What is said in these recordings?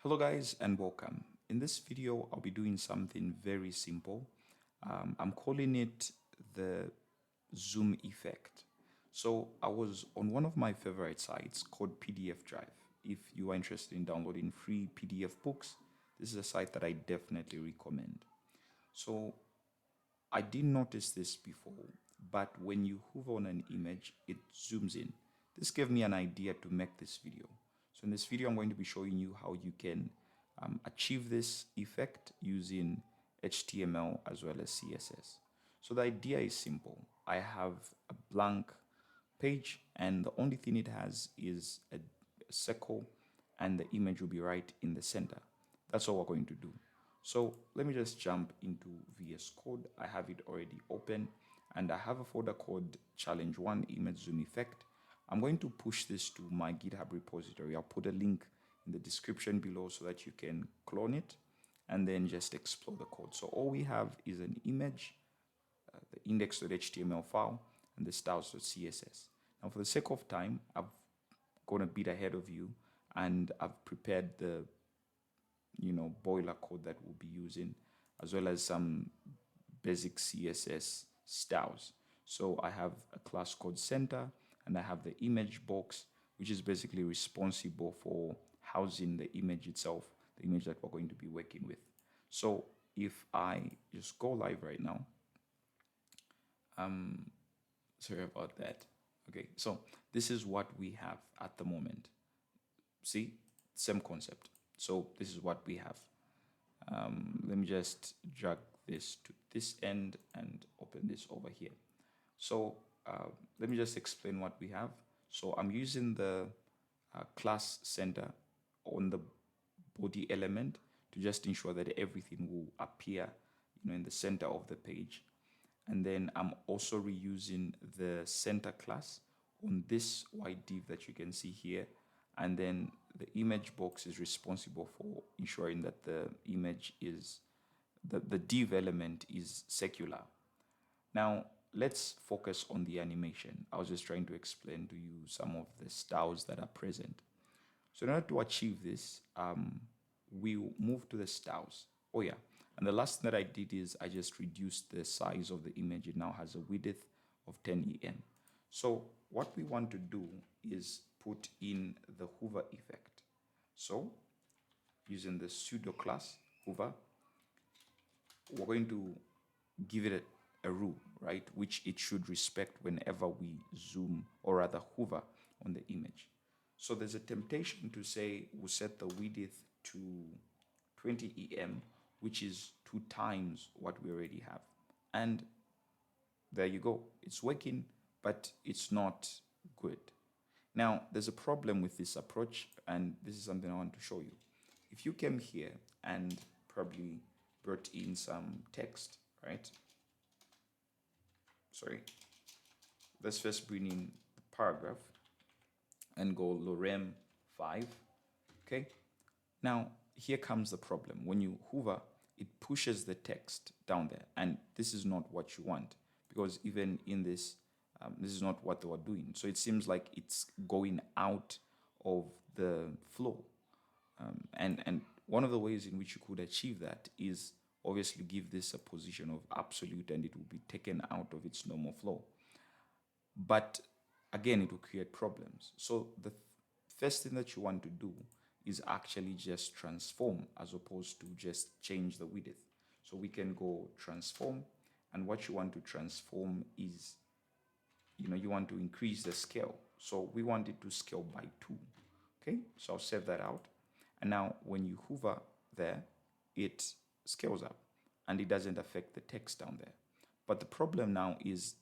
Hello guys and welcome. In this video, I'll be doing something very simple. I'm calling it the zoom effect. So I was on one of my favorite sites called PDF Drive. If you are interested in downloading free PDF books, this is a site that I definitely recommend. So I didn't notice this before, but when you hover on an image, it zooms in. This gave me an idea to make this video. So in this video, I'm going to be showing you how you can achieve this effect using HTML as well as CSS. So the idea is simple. I have a blank page and the only thing it has is a circle and the image will be right in the center. That's all we're going to do. So let me just jump into VS Code. I have it already open and I have a folder called Challenge 1 Image Zoom Effect. I'm going to push this to my GitHub repository. I'll put a link in the description below so that you can clone it and then just explore the code. So all we have is an image, the index.html file, and the styles.css. Now for the sake of time, I've gone a bit ahead of you and I've prepared the boiler code that we'll be using, as well as some basic CSS styles. So I have a class called center and I have the image box, which is basically responsible for housing the image itself, the image that we're going to be working with. So if I just go live right now, sorry about that. Okay, so this is what we have at the moment. See, same concept. So this is what we have. Let me just drag this to this end and open this over here. So let me just explain what we have. So I'm using the class center on the body element to just ensure that everything will appear in the center of the page. And then I'm also reusing the center class on this white div that you can see here. And then the image box is responsible for ensuring that the image is, the div element is secular. Now, let's focus on the animation. I was just trying to explain to you some of the styles that are present. So in order to achieve this, we'll move to the styles. Oh yeah, and the last thing that I did is I just reduced the size of the image. It now has a width of 10 EM. So what we want to do is put in the hover effect. So using the pseudo class hover, we're going to give it a rule, right, which it should respect whenever we zoom or rather hover on the image. So there's a temptation to say we'll set the width to 20 EM, which is 2 times what we already have. And there you go. It's working, but it's not good. Now, there's a problem with this approach, and this is something I want to show you. If you came here and probably brought in some text, right? Sorry. Let's first bring in the paragraph and go lorem 5. Okay. Now, here comes the problem. When you hover, it pushes the text down there. And this is not what you want, because even in this, this is not what they were doing. So it seems like it's going out of the flow. And one of the ways in which you could achieve that is obviously give this a position of absolute and it will be taken out of its normal flow. But again, it will create problems. So the first thing that you want to do is actually just transform as opposed to just change the width. So we can go transform, and what you want to transform is, you want to increase the scale. So we want it to scale by 2. Okay, so I'll save that out. And now when you hover there, it scales up and it doesn't affect the text down there. But the problem now is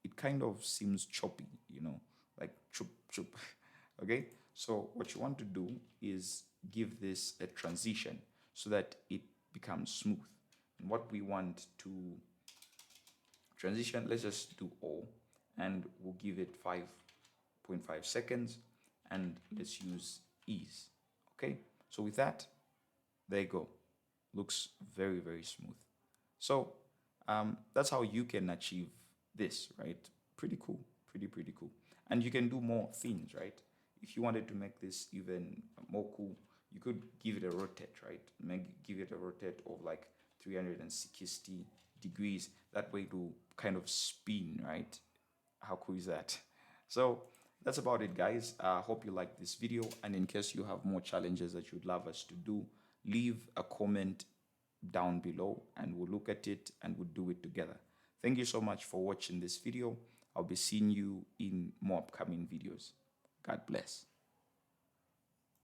it kind of seems choppy, like chup, chup. Okay, so what you want to do is give this a transition so that it becomes smooth. And what we want to transition, let's just do all, and we'll give it 5.5 seconds, and let's use ease. Okay, so with that, there you go. Looks very, very smooth. So that's how you can achieve this, right? Pretty cool, pretty cool. And you can do more things, right? If you wanted to make this even more cool, you could give it a rotate, right? Maybe give it a rotate of like 360 degrees. That way to kind of spin, right? How cool is that? So that's about it, guys. I hope you like this video, and in case you have more challenges that you'd love us to do, leave a comment down below and we'll look at it and we'll do it together. Thank you so much for watching this video. I'll be seeing you in more upcoming videos. God bless.